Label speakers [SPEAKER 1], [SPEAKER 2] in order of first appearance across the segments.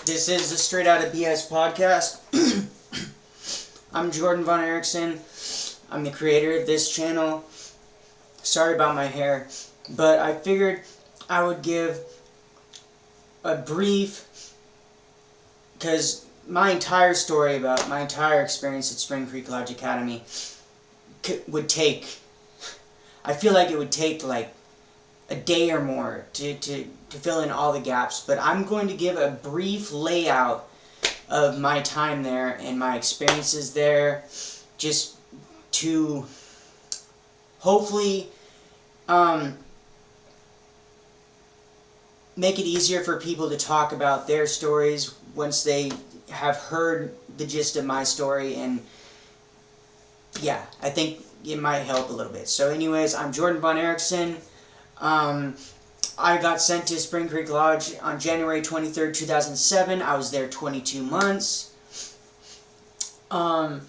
[SPEAKER 1] This is the Straight Outta BS podcast. I'm Jordan Von Erickson. I'm the creator of this channel. Sorry about my hair, but I figured I would give a brief, because my entire story about my entire experience at SpringCreekLodgeAcademy would take, I feel like it would take like a day or more to fill in all the gaps, but I'm going to give a brief layout of my time there and my experiences there, just to hopefully make it easier for people to talk about their stories once they have heard the gist of my story. And yeah, I think it might help a little bit. So anyways, I'm Jordan Von Erickson. I got sent to Spring Creek Lodge on January 23rd, 2007. I was there 22 months. And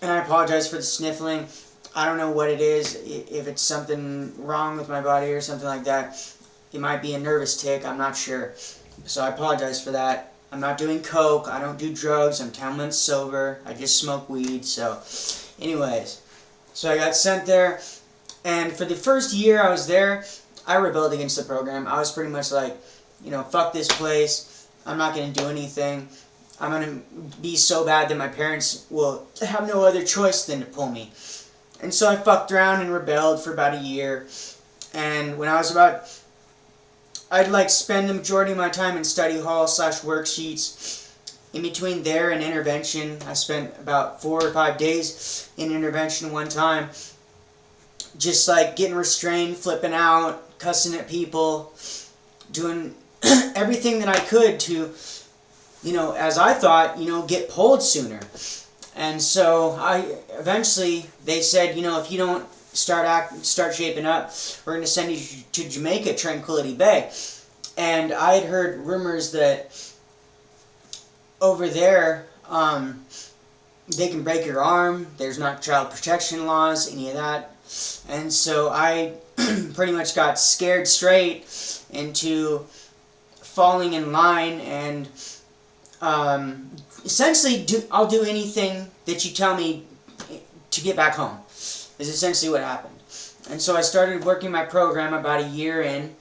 [SPEAKER 1] I apologize for the sniffling. I don't know what it is, if it's something wrong with my body or something like that. It might be a nervous tick, I'm not sure. So I apologize for that. I'm not doing coke, I don't do drugs, I'm 10 months sober, I just smoke weed. So anyways, so I got sent there. And for the first year I was there, I rebelled against the program. I was pretty much like, you know, fuck this place. I'm not going to do anything. I'm going to be so bad that my parents will have no other choice than to pull me. And so I fucked around and rebelled for about a year. And when I was about, I'd like spend the majority of my time in study hall / worksheets. In between there and intervention, I spent about 4 or 5 days in intervention one time. Just like getting restrained, flipping out, cussing at people, doing everything that I could to, you know, as I thought, you know, get pulled sooner. And so eventually they said, you know, if you don't start shaping up, we're going to send you to Jamaica, Tranquility Bay. And I had heard rumors that over there, they can break your arm, there's not child protection laws, any of that. And so I pretty much got scared straight into falling in line, and essentially I'll do anything that you tell me to get back home, is essentially what happened. And so I started working my program about a year in,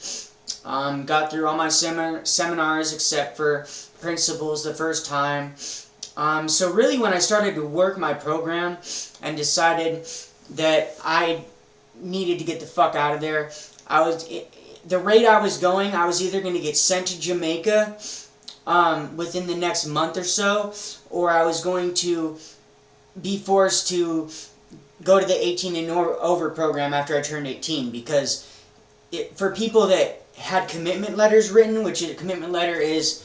[SPEAKER 1] got through all my seminars except for principles the first time. So really when I started to work my program and decided that I needed to get the fuck out of there, the rate I was going, I was either going to get sent to Jamaica within the next month or so, or I was going to be forced to go to the 18 and over program after I turned 18, because for people that had commitment letters written, which a commitment letter is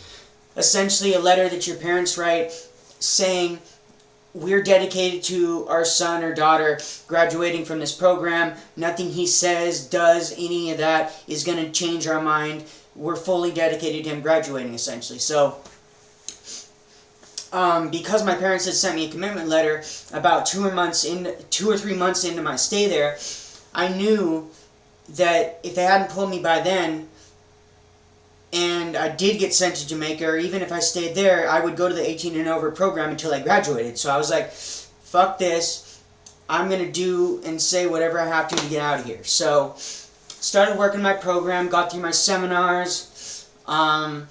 [SPEAKER 1] essentially a letter that your parents write saying, we're dedicated to our son or daughter graduating from this program. Nothing he says, does, any of that is going to change our mind. We're fully dedicated to him graduating, essentially. So, because my parents had sent me a commitment letter about 2 or 3 months into my stay there, I knew that if they hadn't pulled me by then, and I did get sent to Jamaica, or even if I stayed there, I would go to the 18 and over program until I graduated. So I was like, fuck this, I'm going to do and say whatever I have to get out of here. So started working my program, got through my seminars, and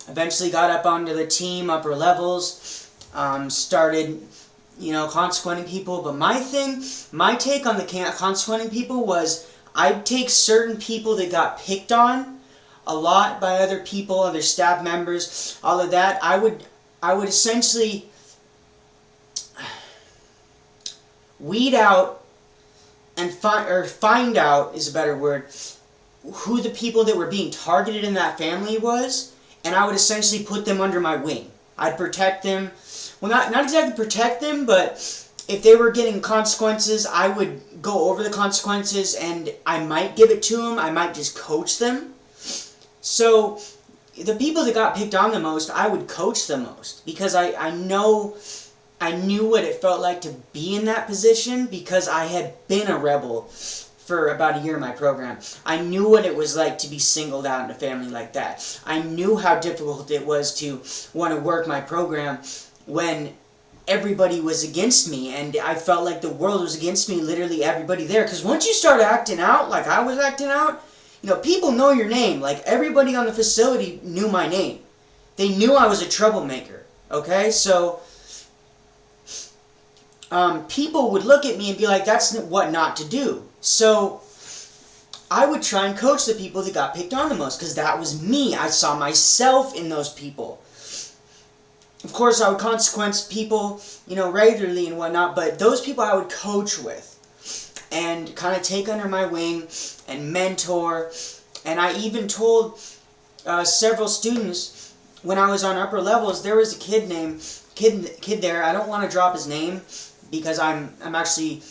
[SPEAKER 1] eventually got up onto the team, upper levels, started, you know, consequenting people. But my take on the consequenting people was, I'd take certain people that got picked on a lot by other people, other staff members, all of that. I would essentially weed out and find out is a better word, who the people that were being targeted in that family was, and I would essentially put them under my wing. I'd protect them. Well, not exactly protect them, but if they were getting consequences, I would go over the consequences, and I might give it to them. I might just coach them. So the people that got picked on the most, I would coach the most, because I knew what it felt like to be in that position, because I had been a rebel for about a year in my program. I knew what it was like to be singled out in a family like that. I knew how difficult it was to want to work my program when everybody was against me, and I felt like the world was against me, literally everybody there. Because once you start acting out like I was acting out, you know, people know your name. Like, everybody on the facility knew my name. They knew I was a troublemaker, okay? So, people would look at me and be like, that's what not to do. So, I would try and coach the people that got picked on the most, because that was me. I saw myself in those people. Of course, I would consequence people, you know, regularly and whatnot, but those people I would coach with and kind of take under my wing and mentor. And I even told several students when I was on upper levels, there was a kid there. I don't want to drop his name because I'm actually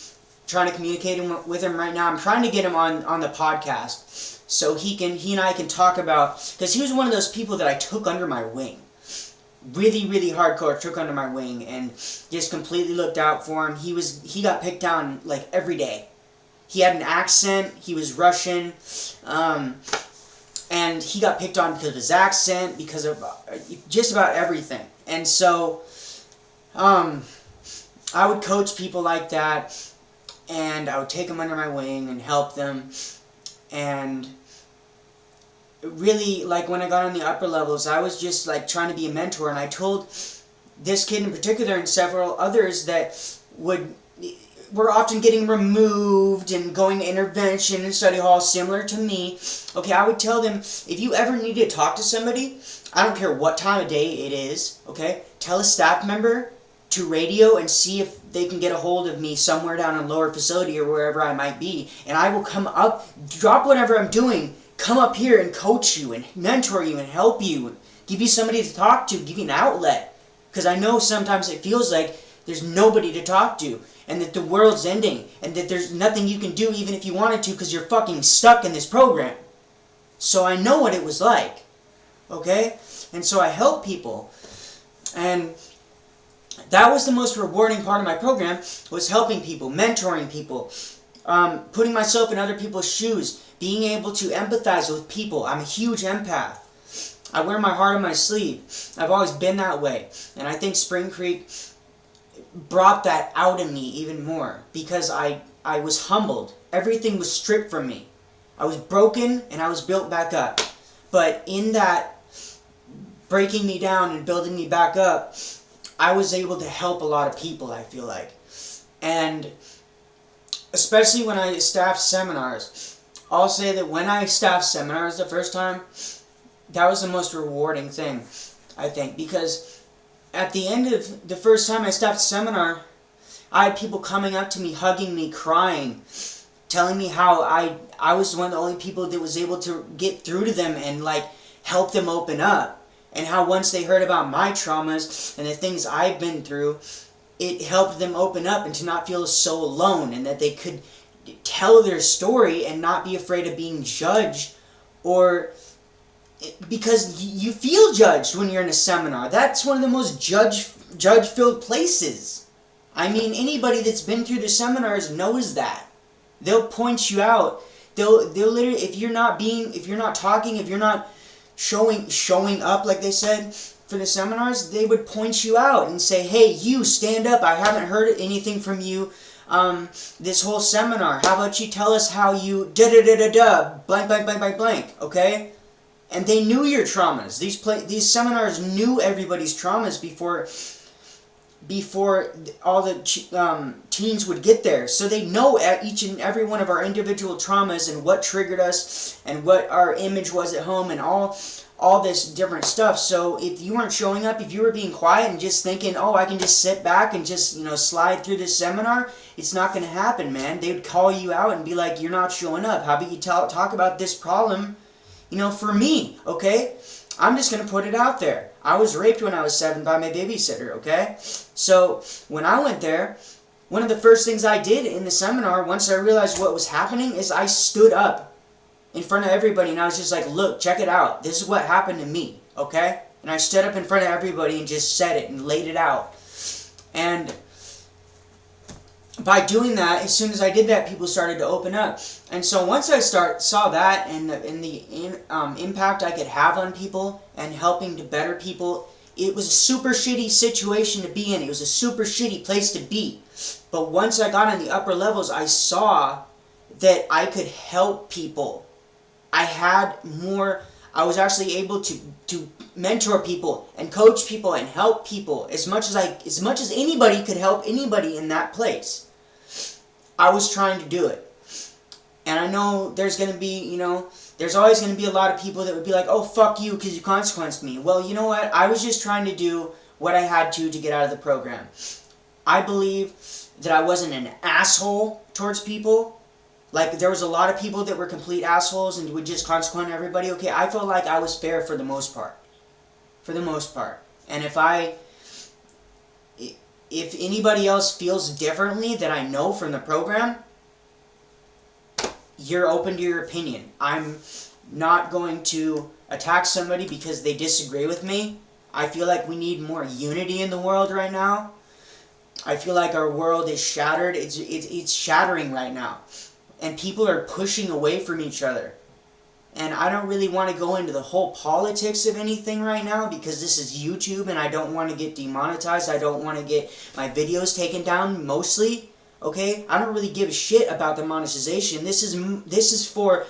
[SPEAKER 1] trying to communicate with him right now. I'm trying to get him on the podcast so he and I can talk about, because he was one of those people that I took under my wing. Really, really hardcore, took under my wing and just completely looked out for him. He got picked on like every day. He had an accent, he was Russian, and he got picked on because of his accent, because of just about everything. And so, I would coach people like that, and I would take them under my wing and help them, and really, like, when I got on the upper levels, I was just like trying to be a mentor, and I told this kid in particular and several others that were often getting removed and going to intervention and study hall similar to me. Okay, I would tell them, if you ever need to talk to somebody, I don't care what time of day it is, okay, tell a staff member to radio and see if they can get a hold of me somewhere down in lower facility or wherever I might be, and I will come up, drop whatever I'm doing, come up here and coach you and mentor you and help you, and give you somebody to talk to, give you an outlet. Because I know sometimes it feels like there's nobody to talk to, and that the world's ending, and that there's nothing you can do even if you wanted to because you're fucking stuck in this program. So I know what it was like, okay? And so I help people, and that was the most rewarding part of my program, was helping people, mentoring people, putting myself in other people's shoes, being able to empathize with people. I'm a huge empath. I wear my heart on my sleeve. I've always been that way. And I think Spring Creek brought that out of me even more, because I was humbled. Everything was stripped from me. I was broken and I was built back up. But in that breaking me down and building me back up, I was able to help a lot of people, I feel like. And especially when I staffed seminars, I'll say that when I staffed seminars the first time, that was the most rewarding thing, I think, because at the end of the first time I staffed a seminar, I had people coming up to me, hugging me, crying, telling me how I was one of the only people that was able to get through to them and like help them open up. And how once they heard about my traumas and the things I've been through, it helped them open up and to not feel so alone, and that they could tell their story and not be afraid of being judged, or because you feel judged when you're in a seminar. That's one of the most judge-filled places. I mean, anybody that's been through the seminars knows that. They'll point you out. They'll literally, if you're not talking, if you're not showing up, like they said, for the seminars, they would point you out and say, hey, you, stand up. I haven't heard anything from you this whole seminar. How about you tell us how you blank, blank, blank, blank, blank, okay? And they knew your traumas. These seminars knew everybody's traumas before all the teens would get there. So they know each and every one of our individual traumas and what triggered us and what our image was at home and all this different stuff. So if you weren't showing up, if you were being quiet and just thinking, oh, I can just sit back and just, slide through this seminar, it's not going to happen, man. They would call you out and be like, you're not showing up. How about you talk about this problem, for me, okay? I'm just going to put it out there. I was raped when I was 7 by my babysitter, okay? So when I went there, one of the first things I did in the seminar, once I realized what was happening, is I stood up in front of everybody and I was just like, look, check it out. This is what happened to me, okay? And I stood up in front of everybody and just said it and laid it out. And by doing that, as soon as I did that, people started to open up. And so once I saw that and the impact I could have on people and helping to better people, it was a super shitty situation to be in. It was a super shitty place to be. But once I got in the upper levels, I saw that I could help people. I was actually able to mentor people and coach people and help people as much as anybody could help anybody in that place. I was trying to do it. And I know there's going to be, there's always going to be a lot of people that would be like, oh, fuck you because you consequenced me. Well, you know what? I was just trying to do what I had to get out of the program. I believe that I wasn't an asshole towards people. Like, there was a lot of people that were complete assholes and would just consequent everybody. Okay, I felt like I was fair for the most part. For the most part. And if anybody else feels differently that I know from the program, you're open to your opinion. I'm not going to attack somebody because they disagree with me. I feel like we need more unity in the world right now. I feel like our world is shattered. It's shattering right now. And people are pushing away from each other. And I don't really want to go into the whole politics of anything right now because this is YouTube and I don't want to get demonetized. I don't want to get my videos taken down mostly. Okay? I don't really give a shit about the monetization. This is for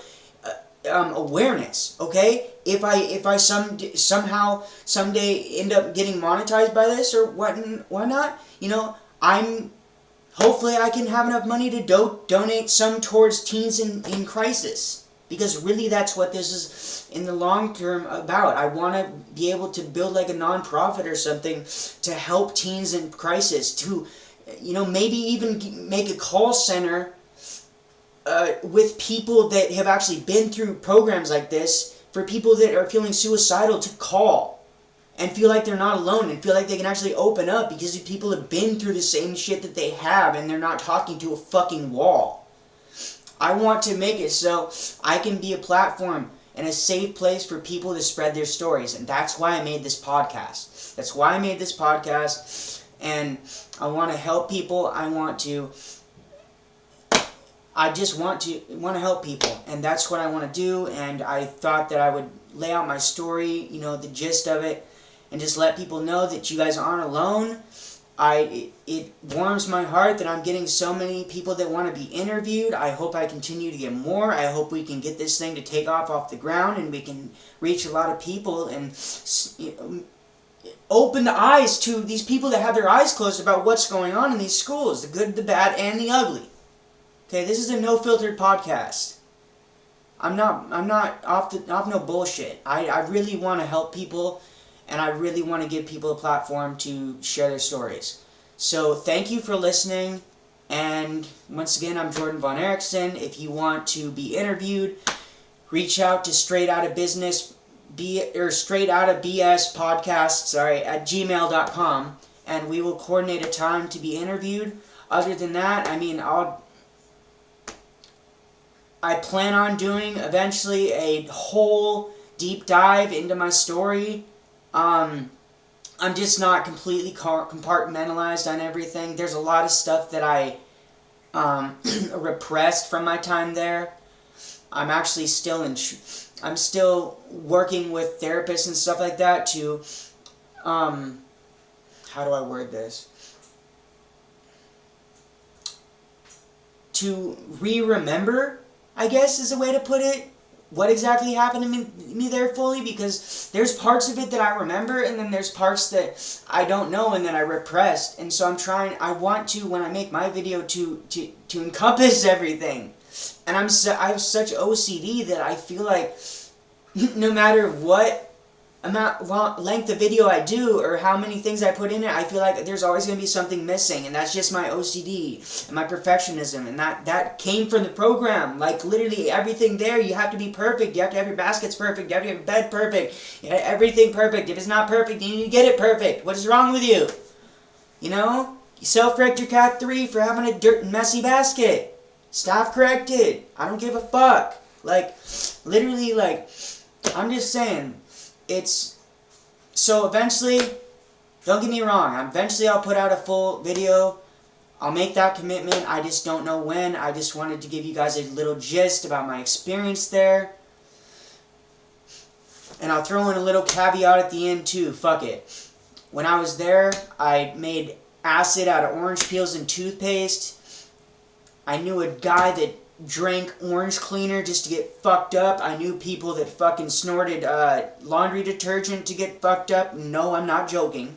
[SPEAKER 1] awareness. Okay? If I somehow someday end up getting monetized by this or whatnot, hopefully I can have enough money to donate some towards teens in crisis. Because really that's what this is in the long term about. I want to be able to build like a non-profit or something to help teens in crisis. To, maybe even make a call center with people that have actually been through programs like this. For people that are feeling suicidal to call. And feel like they're not alone. And feel like they can actually open up. Because people have been through the same shit that they have. And they're not talking to a fucking wall. I want to make it so I can be a platform and a safe place for people to spread their stories. And that's why I made this podcast. That's why I made this podcast. And I want to help people. I just want to help people. And that's what I want to do. And I thought that I would lay out my story, the gist of it. And just let people know that you guys aren't alone. It warms my heart that I'm getting so many people that want to be interviewed. I hope I continue to get more. I hope we can get this thing to take off the ground and we can reach a lot of people and open the eyes to these people that have their eyes closed about what's going on in these schools, the good, the bad, and the ugly. Okay, this is a no-filtered podcast. I'm not off no bullshit. I really want to help people. And I really want to give people a platform to share their stories. So thank you for listening. And once again, I'm Jordan Von Erickson. If you want to be interviewed, reach out to Straight Outta BS podcast, at gmail.com. And we will coordinate a time to be interviewed. Other than that, I plan on doing eventually a whole deep dive into my story. I'm just not completely compartmentalized on everything. There's a lot of stuff that I repressed from my time there. I'm actually I'm still working with therapists and stuff like that to, how do I word this? To re-remember, I guess is a way to put it. What exactly happened to me there fully, because there's parts of it that I remember, and then there's parts that I don't know and that I repressed, and so I want to, when I make my video, to encompass everything, and I have such OCD that I feel like no matter what length of video I do, or how many things I put in it, I feel like there's always going to be something missing, and that's just my OCD, and my perfectionism, and that came from the program. Like, literally everything there, you have to be perfect, you have to have your baskets perfect, you have to have your bed perfect, everything perfect. If it's not perfect, you need to get it perfect. What is wrong with you? You self-correct your cat 3 for having a messy basket. Staff corrected. I don't give a fuck. Literally, I'm just saying, so eventually, don't get me wrong, eventually I'll put out a full video I'll make that commitment. I just don't know when. I just wanted to give you guys a little gist about my experience there. And I'll throw in a little caveat at the end too. Fuck it. When I was there, I made acid out of orange peels and toothpaste. I knew a guy that drank orange cleaner just to get fucked up. I knew people that fucking snorted laundry detergent to get fucked up. No, I'm not joking.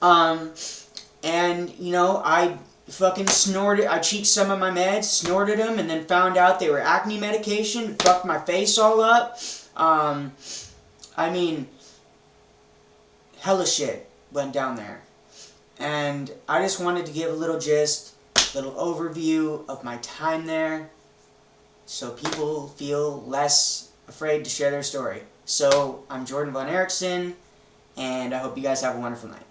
[SPEAKER 1] And, you know, I fucking snorted, I cheeked some of my meds, snorted them, and then found out they were acne medication, fucked my face all up. I mean, hella shit went down there. And I just wanted to give a little gist, little overview of my time there, so people feel less afraid to share their story. So, I'm Jordan Von Erickson, and I hope you guys have a wonderful night.